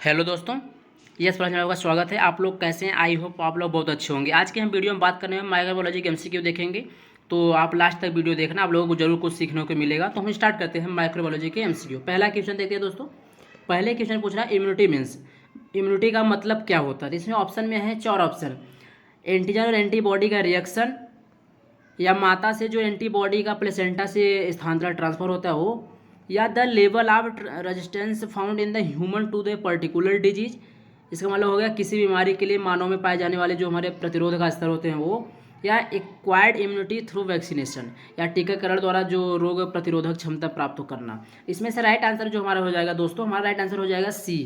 Hello दोस्तों, yes प्रश्न में आपका स्वागत है। आप लोग कैसे हैं? आई होप आप लोग बहुत अच्छे होंगे। आज के हम वीडियो में बात करने में माइक्रोबायोलॉजी के एमसीक्यू देखेंगे, तो आप लास्ट तक वीडियो देखना, आप लोगों को जरूर कुछ सीखने को मिलेगा। तो हम स्टार्ट करते हैं माइक्रोबायोलॉजी के एमसीक्यू। पहला क्वेश्चन देखते हैं दोस्तों। पहले क्वेश्चन पूछ रहा है इम्यूनिटी मीन्स, इम्यूनिटी का मतलब क्या होता है। इसमें ऑप्शन में है 4 ऑप्शन। एंटीजन और एंटीबॉडी का रिएक्शन, या माता से जो एंटीबॉडी का प्लेसेंटा से स्थानांतरण ट्रांसफर होता है वो, या the level of resistance found in the human to the particular disease. इसका मतलब हो गया किसी बीमारी के लिए मानव में पाए जाने वाले जो हमारे प्रतिरोध का स्तर होते हैं वो, या एक्वायर्ड इम्यूनिटी थ्रू वैक्सीनेशन, या टीकाकरण द्वारा जो रोग प्रतिरोधक क्षमता प्राप्त करना। इसमें से राइट आंसर जो हमारा हो जाएगा दोस्तों, हमारा राइट आंसर हो जाएगा सी।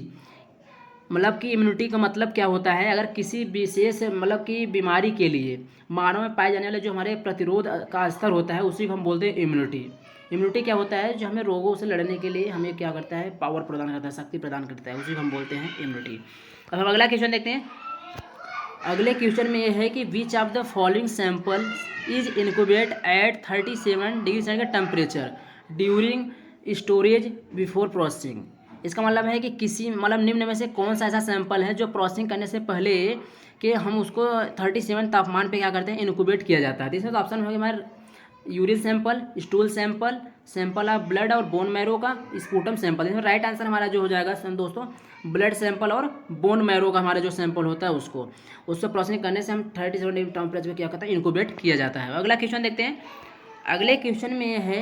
मतलब कि इम्यूनिटी का मतलब क्या होता है, अगर किसी विशेष मतलब कि बीमारी के लिए मानव में पाए जाने वाले जो हमारे प्रतिरोध का स्तर होता है उसी को हम बोलते हैं इम्यूनिटी। इम्यूनिटी क्या होता है, जो हमें रोगों से लड़ने के लिए हमें क्या करता है, पावर प्रदान करता है, शक्ति प्रदान करता है, उसी को हम बोलते हैं इम्यूनिटी। अब हम अगला क्वेश्चन देखते हैं। अगले क्वेश्चन में यह है कि which of the following sample is incubate at 37 degree centigrade temperature during storage before processing. इसका मतलब है कि किसी मतलब निम्न में से कौन सा ऐसा सैंपल है जो प्रोसेसिंग करने से पहले कि हम उसको 37 तापमान पे क्या करते हैं, इनक्यूबेट किया जाता है। तो इसमें तो ऑप्शन होगा हमारे urine sample, stool sample, sample of blood और बोन मैरो का, स्पूटम सैंपल। इसमें राइट आंसर हमारा जो हो जाएगा दोस्तों, ब्लड सैंपल और बोन मैरो का हमारा जो सैंपल होता है उसको प्रोसेसिंग करने से हम 37 डिग्री टेम्परेचर पे क्या करता है, इनक्यूबेट किया जाता है। अगला क्वेश्चन देखते हैं। अगले क्वेश्चन में है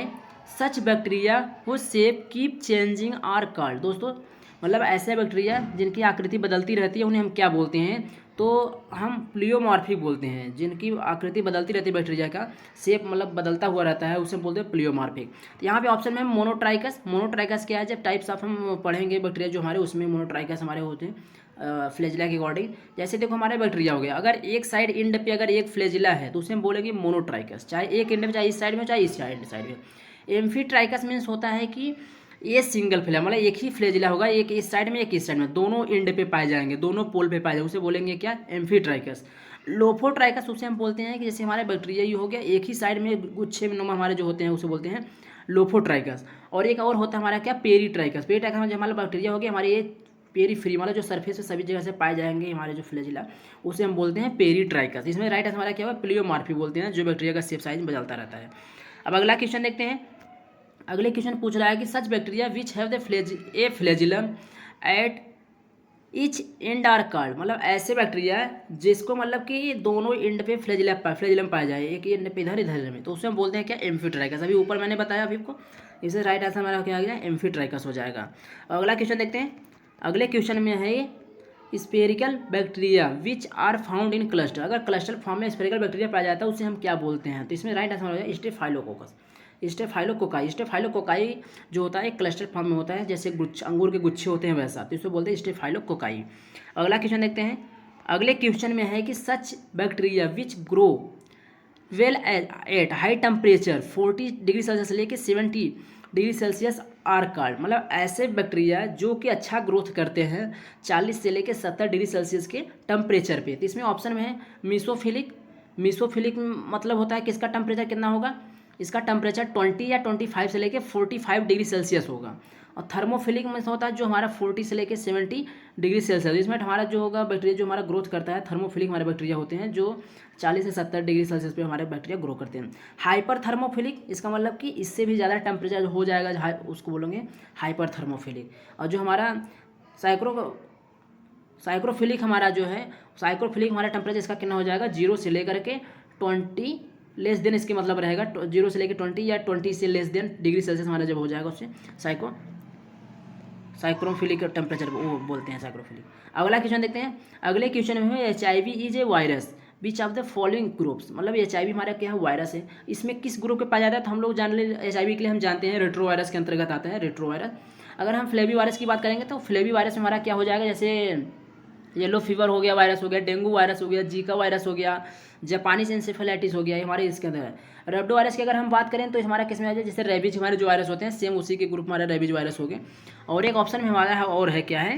such bacteria who shape keep changing are called. दोस्तों मतलब ऐसे बैक्टीरिया जिनकी आकृति बदलती रहती है उन्हें हम क्या बोलते हैं, तो हम प्लियोमॉर्फिक बोलते हैं। जिनकी आकृति बदलती रहती है बैक्टीरिया का शेप मतलब बदलता हुआ रहता है उसे बोलते हैं प्लियोमॉर्फिक। तो यहाँ पे ऑप्शन में मोनोट्राइकस। मोनोट्राइकस क्या है, जब टाइप्स ऑफ हम पढ़ेंगे बैक्टीरिया जो हमारे, उसमें मोनोट्राइकस हमारे होते हैं फ्लेजिला के अकॉर्डिंग। जैसे देखो हमारे बैक्टीरिया हो गया, अगर एक साइड इंड पे अगर एक फ्लेजिला है तो उसे हम बोलेंगे मोनोट्राइकस, चाहे एक इंड में, चाहे इस साइड में, चाहे इस साइड में। एम्फीट्राइकस मीन्स होता है कि ये सिंगल फ्लैम मतलब एक ही फ्लैजिला होगा, एक इस साइड में एक इस साइड में, दोनों एंड पे पाए जाएंगे, दोनों पोल पे पाए जाएंगे, उसे बोलेंगे क्या, एम्फीट्राइकस। लोफोट्राइकस उसे हम बोलते हैं कि जैसे हमारे बैक्टीरिया ही हो गया एक ही साइड में गुच्छे में नुमा हमारे जो होते हैं उसे बोलते हैं लोफोट्राइकस। और एक और होता है हमारा क्या, पेरीट्राइकस। पेरीट्राइकस में जो हमारा बैक्टीरिया हो गया हमारे ये पेरी फ्री मतलब जो सरफेस पे सभी जगह से पाए जाएंगे हमारे जो फ्लैजिला, उसे हम बोलते हैं पेरीट्राइकस। इसमें राइट हमारा क्या हुआ, प्लियोमॉर्फी बोलते हैं, जो बैक्टीरिया का शेप साइज बदलता रहता है। अब अगला क्वेश्चन देखते हैं। अगले क्वेश्चन पूछ रहा है कि such bacteria which have the flagellum at each end are called. मतलब ऐसे बैक्टीरिया जिसको मतलब कि दोनों एंड पे फ्लैजिलम पाया जाए, एक एंड पे इधर में, तो उसे हम बोलते हैं क्या, एम्फीट्राइकस। अभी ऊपर मैंने बताया अभी आपको, इसे राइट आंसर हमारा क्या आ गया, एम्फीट्राइकस हो जाएगा। अगला क्वेश्चन देखते हैं। अगले क्वेश्चन में है spherical bacteria which are found in cluster. अगर क्लस्टर फॉर्म में स्पेरिकल बैक्टीरिया पाया जाता है उसे हम क्या बोलते हैं, तो इसमें राइट आंसर हो जाएगा स्टेफाइलोकोकस। स्टेफाइलोकोकाई जो होता है एक क्लस्टर फॉर्म में होता है, जैसे अंगूर के गुच्छे होते हैं वैसा, तो इसे बोलते हैं स्टेफाइलोकोकाई। अगला क्वेश्चन देखते हैं। अगले क्वेश्चन में है कि such bacteria which grow well at high temperature 40 degree Celsius से लेकर 70 डिग्री सेल्सियस आर कॉल्ड। मतलब ऐसे बैक्टीरिया जो कि अच्छा ग्रोथ करते हैं 40 से लेकर 70 डिग्री सेल्सियस के टेम्परेचर पे। तो इसमें ऑप्शन में है मीसोफिलिक। मीसोफिलिक मतलब होता है कि इसका टेम्परेचर कितना होगा, इसका टेम्परेचर 20 या 25 से लेकर 45 डिग्री सेल्सियस होगा। और थर्मोफिलिक में होता है जो हमारा 40 से लेकर 70 डिग्री सेल्सियस। इसमें हमारा जो होगा बैक्टीरिया जो हमारा ग्रोथ करता है, थर्मोफिलिक हमारे बैक्टीरिया होते हैं जो 40 से 70 डिग्री सेल्सियस पे हमारे बैक्टीरिया ग्रो करते हैं। हाइपर थर्मोफिलिक इसका मतलब कि इससे भी ज़्यादा टेम्परेचर हो जाएगा, उसको बोलेंगे हाइपर थर्मोफिलिक। और जो हमारा साइक्रोफिलिक हमारा जो है, साइक्रोफिलिक हमारा टेम्परेचर इसका कितना हो जाएगा, 0 से लेकर के 20 लेस देन, इसके मतलब रहेगा 0 से लेकर 20 या 20 से लेस देन डिग्री सेल्सियस हमारा जब हो जाएगा उससे साइक्रोफिलिक टेम्परेचर वो बोलते हैं साइक्रोफिलिक। अगला क्वेश्चन देखते हैं। अगले क्वेश्चन में है HIV is a virus which of the following groups. मतलब HIV हमारा क्या है, वायरस है, इसमें किस ग्रुप पे पाया जाता है, तो हम लोग जान ले HIV के लिए हम जानते हैं रेट्रो वायरस के अंतर्गत आता है रेट्रो वायरस। अगर हम फ्लेवी वायरस की बात करेंगे तो फ्लेवी वायरस में हमारा क्या हो जाएगा, जैसे येलो फीवर हो गया वायरस हो गया, डेंगू वायरस हो गया, जीका वायरस हो गया, जापानीज इंसेफेलाइटिस हो गया, ये हमारे इसके अंदर है। रेब्डो वायरस की अगर हम बात करें तो हमारा किस में आ जाए, जैसे रेबीज हमारे जो वायरस होते हैं सेम उसी के ग्रुप में हमारे रेबीज वायरस हो गए। और एक ऑप्शन में हमारा है और है क्या है,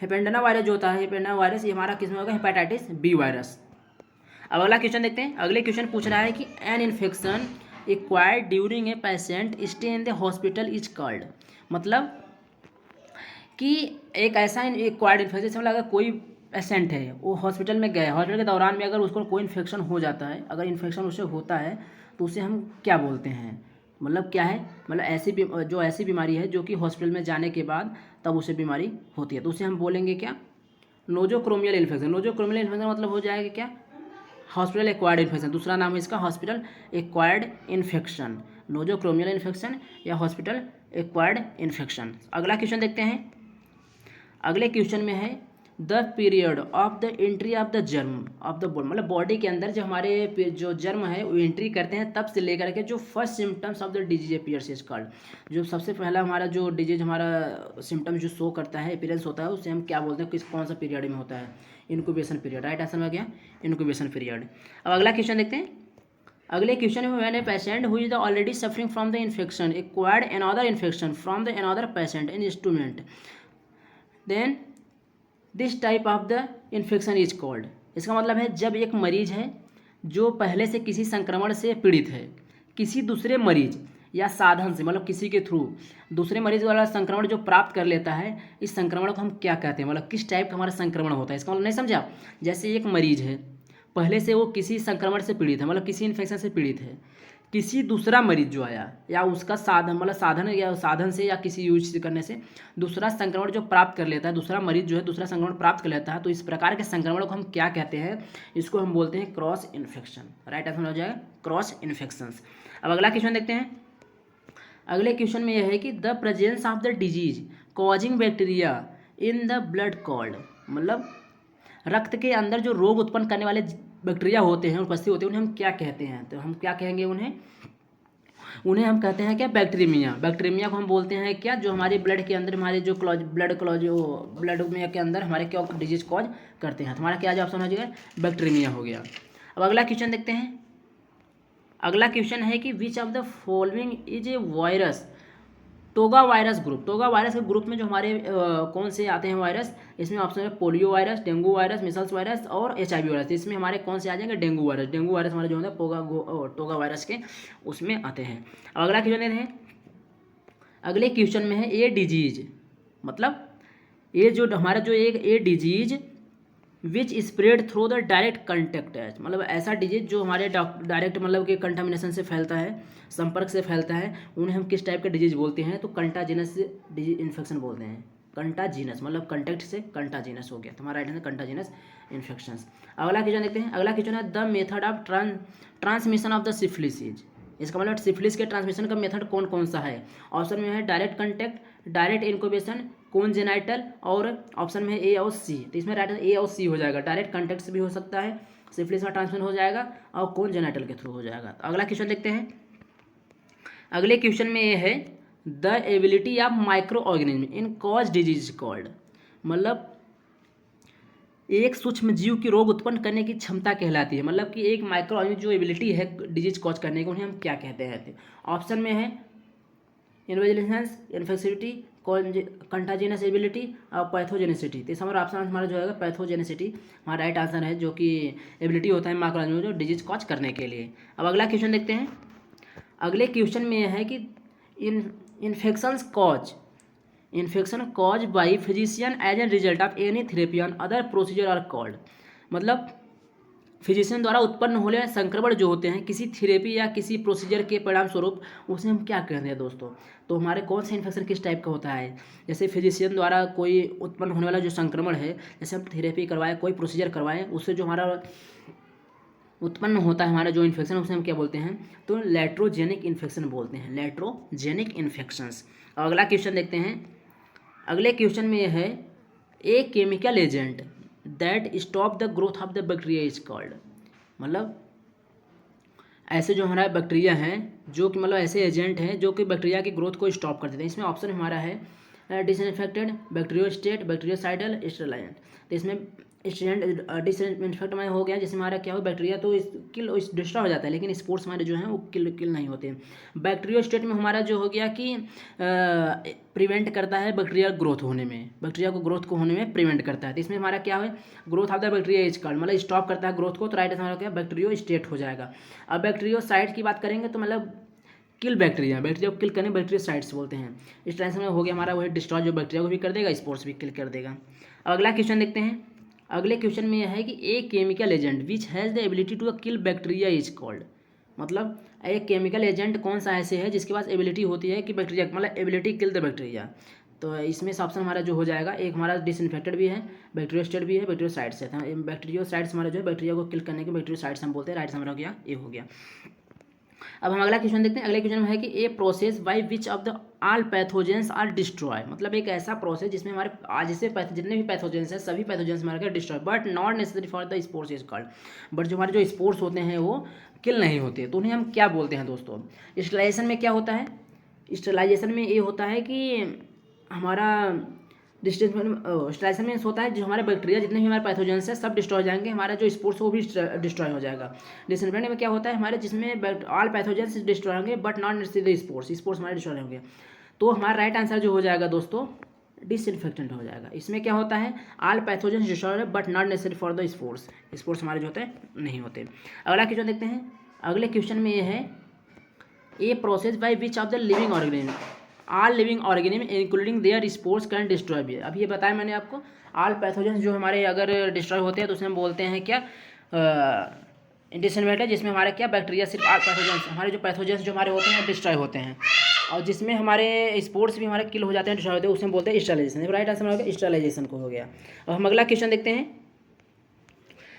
हेपेंडेना वायरस जो होता है, हेपेंडेना वायरस ये हमारा किस में होगा, हेपेटाइटिस बी वायरस। अब अगला क्वेश्चन देखते हैं। अगले क्वेश्चन पूछ रहा है कि an infection acquired during a patient stay in the hospital is called. मतलब कि एक ऐसा एक्वायर्ड इन्फेक्शन, मतलब अगर कोई पेशेंट है वो हॉस्पिटल में गए, हॉस्पिटल के दौरान में अगर उसको कोई इन्फेक्शन हो जाता है, अगर इन्फेक्शन उसे होता है तो उसे हम क्या बोलते हैं, मतलब क्या है, मतलब ऐसी बीमारी है जो कि हॉस्पिटल में जाने के बाद तब उसे बीमारी होती है, तो उसे हम बोलेंगे क्या, नोजोक्रोमियल इन्फेक्शन। नोजोक्रोमियल इन्फेक्शन मतलब हो जाएगा क्या, हॉस्पिटल एक्वायर्ड इन्फेक्शन। दूसरा नाम है इसका हॉस्पिटल एक्वायर्ड इन्फेक्शन, नोजोक्रोमियल इन्फेक्शन या हॉस्पिटल एक्वायर्ड इन्फेक्शन। अगला क्वेश्चन देखते हैं। अगले क्वेश्चन में है the period of the entry of the germ of the body, मतलब बॉडी के अंदर जो हमारे जो जर्म है वो एंट्री करते हैं तब से लेकर के जो first symptoms of the disease appears is called, जो सबसे पहला हमारा जो डिजीज हमारा सिम्टम जो शो करता है, अपीयरेंस होता है, उसे हम क्या बोलते हैं, किस कौन सा पीरियड में होता है, इनक्यूबेशन पीरियड। राइट आंसर में गया इनक्यूबेशन पीरियड। अब अगला क्वेश्चन देखते हैं। अगले क्वेश्चन में, when a patient who is the already suffering from the infection acquired another infection from the another patient in instrument, then this type of the infection is called. इसका मतलब है जब एक मरीज है जो पहले से किसी संक्रमण से पीड़ित है, किसी दूसरे मरीज या साधन से, मतलब किसी के थ्रू दूसरे मरीज वाला संक्रमण जो प्राप्त कर लेता है, इस संक्रमण को हम क्या कहते हैं, मतलब किस टाइप का हमारा संक्रमण होता है। इसका मतलब नहीं समझा, जैसे एक मरीज है पहले से वो किसी संक्रमण से पीड़ित है, मतलब किसी इन्फेक्शन से पीड़ित है, किसी दूसरा मरीज जो आया या उसका साधन, मतलब साधन से या किसी यूज करने से दूसरा संक्रमण जो प्राप्त कर लेता है, दूसरा मरीज जो है दूसरा संक्रमण प्राप्त कर लेता है, तो इस प्रकार के संक्रमण को हम क्या कहते हैं, इसको हम बोलते हैं क्रॉस इन्फेक्शन। राइट आंसर हो जाएगा क्रॉस इन्फेक्शंस। अब अगला क्वेश्चन देखते हैं। अगले क्वेश्चन में यह है कि the presence of the disease causing bacteria in the blood called, मतलब रक्त के अंदर जो रोग उत्पन्न करने वाले बैक्टीरिया होते हैं, उपस्थित होते हैं, उन्हें हम क्या कहते हैं, तो हम क्या कहेंगे, उन्हें हम कहते हैं क्या, बैक्टीरिया। बैक्टीरिया को हम बोलते हैं क्या, जो हमारे ब्लड के अंदर हमारे जो ब्लड में के अंदर हमारे क्या डिजीज कॉज करते हैं। हमारा क्या ऑप्शन हो जाएगा, बैक्टीरिया हो गया। अब अगला क्वेश्चन देखते हैं। अगला क्वेश्चन है कि which of the following is a virus toga virus group. Toga virus के ग्रुप में जो हमारे कौन से आते हैं वायरस, इसमें ऑप्शन है polio virus, dengue virus, micelles virus और HIV वायरस। इसमें हमारे कौन से आ जाएंगे, डेंगू वायरस। डेंगू वायरस हमारे जो है टोगा वायरस के उसमें आते हैं। अब अगला क्वेश्चन लेते हैं। अगले क्वेश्चन में है ए डिजीज, मतलब ये जो हमारा जो एक a disease which spread through the direct contact है, मतलब ऐसा डिजीज जो हमारे डायरेक्ट मतलब कि कंटामिनेशन से फैलता है, संपर्क से फैलता है, उन्हें हम किस टाइप का डिजीज बोलते हैं, तो कंटाजीनस डिजीज इन्फेक्शन बोलते हैं। कंटाजीनस मतलब कंटेक्ट से कंटाजीनस हो गया, तो हमारा राइट आंसर कंटाजीनस इन्फेक्शंस। अगला क्वेश्चन देखते हैं। अगला क्वेश्चन है the method of transmission of the syphilis is. इसका मतलब सिफिलिस के ट्रांसमिशन का मेथड कौन कौन सा है। ऑप्शन में है डायरेक्ट कंटेक्ट, डायरेक्ट इनक्यूबेशन, कोनजेनाइटल और ऑप्शन में है ए और सी। तो इसमें राइट ए और सी हो जाएगा। डायरेक्ट कंटेक्ट से भी हो सकता है, सिफिलिस का ट्रांसमिशन हो जाएगा और कोनजेनाइटल के थ्रू हो जाएगा। तो अगला क्वेश्चन देखते हैं। अगले क्वेश्चन में ये है the ability of micro organism in cause disease called, मतलब एक सूक्ष्म जीव की रोग उत्पन्न करने की क्षमता कहलाती है, मतलब कि एक माइक्रो ऑर्गेनिज्म जो एबिलिटी है डिजीज कॉज करने की, उन्हें हम क्या कहते हैं। ऑप्शन में है इन्वेजिलेंस, इन्फेक्सिविटी, कंटाजिनस एबिलिटी और पैथोजेनिसिटी। तो हमारा ऑप्शन हमारा जो है पैथोजेनिसिटी हमारा राइट आंसर है, जो कि एबिलिटी होता है माइक्रो ऑर्गेनिज्म जो डिजीज कॉज करने के लिए। अब अगला क्वेश्चन देखते हैं। अगले क्वेश्चन में यह है कि infection cause by physician as a result of any therapy on other procedure are called, मतलब फिजिशियन द्वारा उत्पन्न होने वाले संक्रमण जो होते हैं किसी थेरेपी या किसी प्रोसीजर के परिणाम स्वरूप, उसे हम क्या कहते हैं दोस्तों। तो हमारे कौन सा इन्फेक्शन किस टाइप का होता है, जैसे फिजिशियन द्वारा कोई उत्पन्न होने वाला जो संक्रमण है, जैसे हम थेरेपी करवाएं, कोई प्रोसीजर करवाएं, उससे जो हमारा उत्पन्न होता है हमारा जो इन्फेक्शन, उसे हम क्या बोलते हैं, तो लैट्रोजेनिक इन्फेक्शन बोलते हैं, लैट्रोजेनिक इन्फेक्शंस। अगला क्वेश्चन देखते हैं। अगले क्वेश्चन में यह है ए chemical agent that stop the growth of the bacteria is called, मतलब ऐसे जो हमारा बैक्टीरिया हैं जो कि मतलब ऐसे एजेंट हैं जो कि बैक्टीरिया की ग्रोथ को स्टॉप कर देते हैं। इसमें ऑप्शन हमारा है डिसइंफेक्टेड, बैक्टीरियोस्टेट, बैक्टीरियोसाइडल, स्टेरिलाइजेंट। तो इसमें डिसइंफेक्ट में हो गया, जैसे हमारा क्या हो बैक्टीरिया तो किल डिस्ट्रॉय हो जाता है, लेकिन स्पोर्ट्स हमारे जो हैं वो किल नहीं होते। बैक्टीरियोस्टेट में हमारा जो हो गया कि प्रिवेंट करता है बैक्टीरिया ग्रोथ होने में, बैक्टीरिया को ग्रोथ को होने में प्रिवेंट करता है। तो इसमें हमारा क्या है, growth of the bacteria is called, मतलब स्टॉप करता है ग्रोथ को, तो राइट हमारा क्या बैक्टीरियोस्टेट हो जाएगा। अब बैक्टीरियोसाइड की बात करेंगे तो मतलब किल बैक्टीरिया, बैक्टीरिया को किल करने बैक्टीरियोसाइट्स बोलते हैं। इस टेंशन में हो गया हमारा वही डिस्ट्रॉय, जो बैक्टीरिया को भी कर देगा, स्पोर्स भी किल कर देगा। अब अगला क्वेश्चन देखते हैं। अगले क्वेश्चन में यह है कि a chemical agent which has the ability to kill bacteria is called, मतलब एक केमिकल एजेंट कौन सा ऐसे है जिसके पास एबिलिटी होती है कि बैक्टीरिया, मतलब एबिलिटी किल द बैक्टीरिया। तो इसमें से ऑप्शन हमारा जो हो जाएगा, एक हमारा डिसइंफेक्टेड भी है, बैक्टीरियोस्टेड भी है, बैक्टीरियोसाइड्स है। बैक्टीरियोसाइड्स हमारा जो है बैक्टीरिया को किल करने के बैक्टीरियोसाइड्स हम बोलते हैं। राइट हमारा हो गया, ये हो गया। अब हम अगला क्वेश्चन देखते हैं। अगले क्वेश्चन में है कि a process by which of the all pathogens are destroy, मतलब एक ऐसा प्रोसेस जिसमें हमारे जैसे जितने भी पैथोजेंस हैं सभी पैथोजेंस हमारे क्या destroy, but not necessary for the spores is called, but जो हमारे जो स्पोर्स होते हैं वो किल नहीं होते, तो उन्हें हम क्या बोलते हैं दोस्तों। स्टरलाइजेशन में क्या होता है, स्टरलाइजेशन में ये होता है कि हमारा स्टरलाइजेशन में होता है जो हमारे बैक्टीरिया जितने भी हमारे पैथोजेंस हैं सब डिस्ट्रॉय हो जाएंगे, हमारा जो स्पोर्स वो भी डिस्ट्रॉय हो जाएगा। डिसइंफेक्टेंट में क्या होता है हमारे जिसमें ऑल पैथोजेंस डिस्ट्रॉय होंगे बट नॉट नेसेसरी स्पोर्स हमारे डिस्ट्रॉय होंगे। तो हमारा राइट आंसर जो हो जाएगा दोस्तों डिसइंफेक्टेंट हो जाएगा। इसमें क्या होता है all pathogens destroy but not necessary for the spores हमारे जो होते हैं नहीं होते। अगला क्वेश्चन देखते हैं। अगले क्वेश्चन में ये है ए process by which of the living organism all living organism including there spores can destroy भी। अब ये बताया मैंने आपको, ऑल पैथोजेंस जो हमारे अगर डिस्ट्रॉय होते हैं तो उसे हम बोलते हैं क्या डिसइंफेक्टेंट, जिसमें हमारे क्या बैक्टीरिया सिर्फ ऑल पैथोजेंस हमारे जो पैथोजेंस जो हमारे होते हैं डिस्ट्रॉय होते हैं, और जिसमें हमारे स्पोर्स भी हमारे किल हो जाते हैं डिस्ट्रॉय होते हैं, उसे हम बोलते हैं स्टरलाइजेशन। राइट आंसर हो गया स्टरलाइजेशन को हो गया। अब हम अगला क्वेश्चन देखते हैं।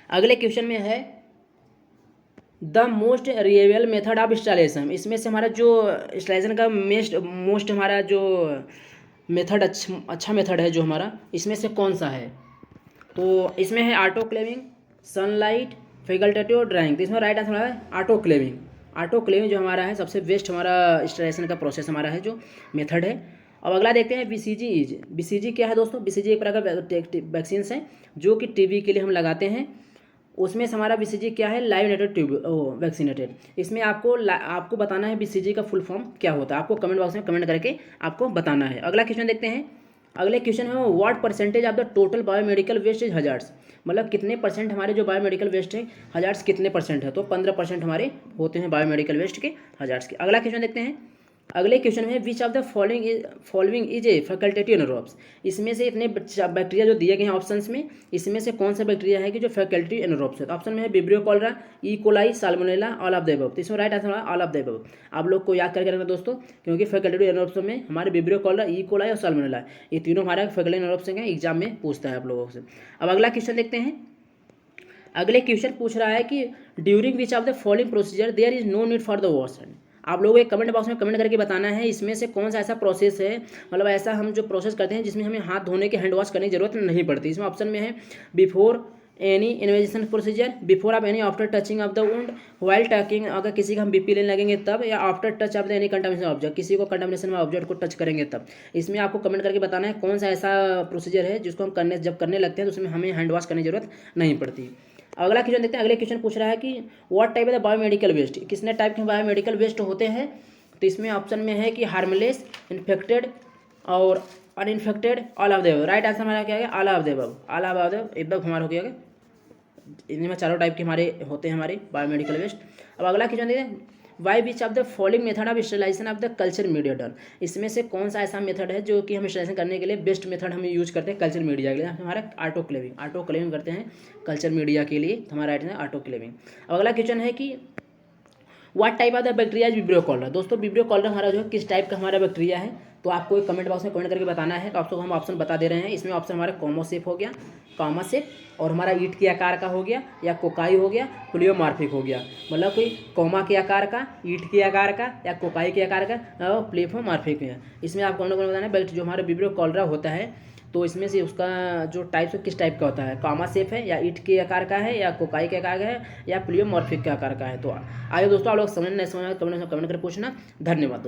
अगले क्वेश्चन में है the most reliable method of installation, इसमें से हमारा जो इंस्टॉलेशन का मोस्ट हमारा जो मेथड अच्छा मेथड है जो हमारा, इसमें से कौन सा है। तो इसमें है ऑटोक्लेविंग, सनलाइट, फैकल्टेटिव ड्राइंग। तो इसमें राइट आंसर है ऑटोक्लेविंग। ऑटोक्लेविंग जो हमारा है सबसे बेस्ट हमारा इंस्टॉलेशन का प्रोसेस हमारा है जो मेथड है। अब अगला देखते हैं बीसीजी। बीसीजी क्या है दोस्तों, बीसीजी एक प्रकार का वैक्सीन है जो कि टीबी के लिए हम लगाते हैं। उसमें से हमारा बीसीजी क्या है लाइव नेटेड ट्यूब वैक्सीनेटेड। इसमें आपको बताना है बीसीजी का फुल फॉर्म क्या होता है, आपको कमेंट बॉक्स में कमेंट करके आपको बताना है। अगला क्वेश्चन देखते हैं। अगले क्वेश्चन है what percentage of the total biomedical waste is hazards, मतलब कितने परसेंट हमारे जो बायोमेडिकल वेस्ट है हजार्ड्स कितने परसेंट है। तो 15% हमारे होते हैं बायोमेडिकल वेस्ट के हजार्ड्स के। अगला क्वेश्चन देखते हैं। अगले क्वेश्चन में विच of the following is a facultative anaerobes, इसमें से इतने बैक्टीरिया जो दिए गए हैं ऑप्शंस में, इसमें से कौन सा बैक्टीरिया है कि जो फैकल्टेटिव एनारोब्स है। तो ऑप्शन में है vibrio cholera, E coli, salmonella, all of the above. तो इसमें राइट आंसर है ऑल ऑफ द अबव। आप लोग को याद करके रखना दोस्तों, क्योंकि फैकल्टेटिव एनारोब्स में हमारे विब्रियो कॉलरा, ई कोलाई और साल्मोनेला ये तीनों हमारे फैकल्टेटिव एनारोब्स हैं, एग्जाम में पूछता है आप लोगों से। अब अगला क्वेश्चन देखते हैं। अगले क्वेश्चन पूछ रहा है कि during which of the following procedure there is no need for the wash hand. आप लोगों को कमेंट बॉक्स में कमेंट करके बताना है इसमें से कौन सा ऐसा प्रोसेस है, मतलब ऐसा हम जो प्रोसेस करते हैं जिसमें हमें हाथ धोने के हैंड वॉश करने की जरूरत नहीं पड़ती। इसमें ऑप्शन में है before any invagination procedure, before of any after touching of the wound, while touching अगर किसी का हम बीपी लेने लगेंगे तब, या after touch of the any contamination object किसी को कंटामिनेशन में ऑब्जेक्ट को टच करेंगे तब। इसमें आपको कमेंट करके बताना है कौन सा ऐसा प्रोसीजर है जिसको हम जब करने लगते हैं तो उसमें हमें हैंड वॉश करने की जरूरत नहीं पड़ती। अगला क्वेश्चन देखते हैं। अगले क्वेश्चन पूछ रहा है कि what type of the biomedical waste, कितने टाइप के बायोमेडिकल वेस्ट होते हैं। तो इसमें ऑप्शन में है कि हार्मलेस, इन्फेक्टेड और uninfected, all of the above. Right answer हमारा क्या है all of the above. All of the above हमारा हो गया। इनमें चारों टाइप के हमारे होते हैं हमारे बायोमेडिकल वेस्ट। अब अगला क्वेश्चन देखते हैं। Why which of the following method of sterilization of the culture media done, इसमें से कौन सा ऐसा मेथड है जो कि हम स्टरलाइजेशन करने के लिए बेस्ट मेथड हम यूज करते हैं कल्चर मीडिया के लिए। हमारा ऑटोक्लेविंग करते हैं कल्चर मीडिया के लिए, तो हमारा राइट है ऑटोक्लेविंग। अब अगला क्वेश्चन है कि what type of the bacteria is vibrio cholera. दोस्तों विब्रियो कॉलरा हमारा जो है किस टाइप का हमारा बैक्टीरिया है, तो आपको एक कमेंट बॉक्स में कमेंट करके बताना है। तो आपको हम ऑप्शन बता दे रहे हैं। इसमें ऑप्शन हमारा कॉमोसेप हो गया, कॉमा सेप, और हमारा ईट के आकार का हो गया, या कोकाई हो गया, प्लियोमार्फिक हो गया, मतलब कोई कॉमा के आकार का, ईट के आकार का, या कोकाई के आकार का, और प्लियोमार्फिक है। इसमें आपको बताना है जो हमारा विब्रियो कॉलरा होता है तो इसमें से उसका जो टाइप से किस टाइप का होता है, कामा सेप है, या ईट के आकार का है, या कोकाई के आकार का है, या प्लियोमॉर्फिक के आकार का है। तो आइए दोस्तों आप लोग समझ नहीं समझ कमेंट करके पूछना। धन्यवाद।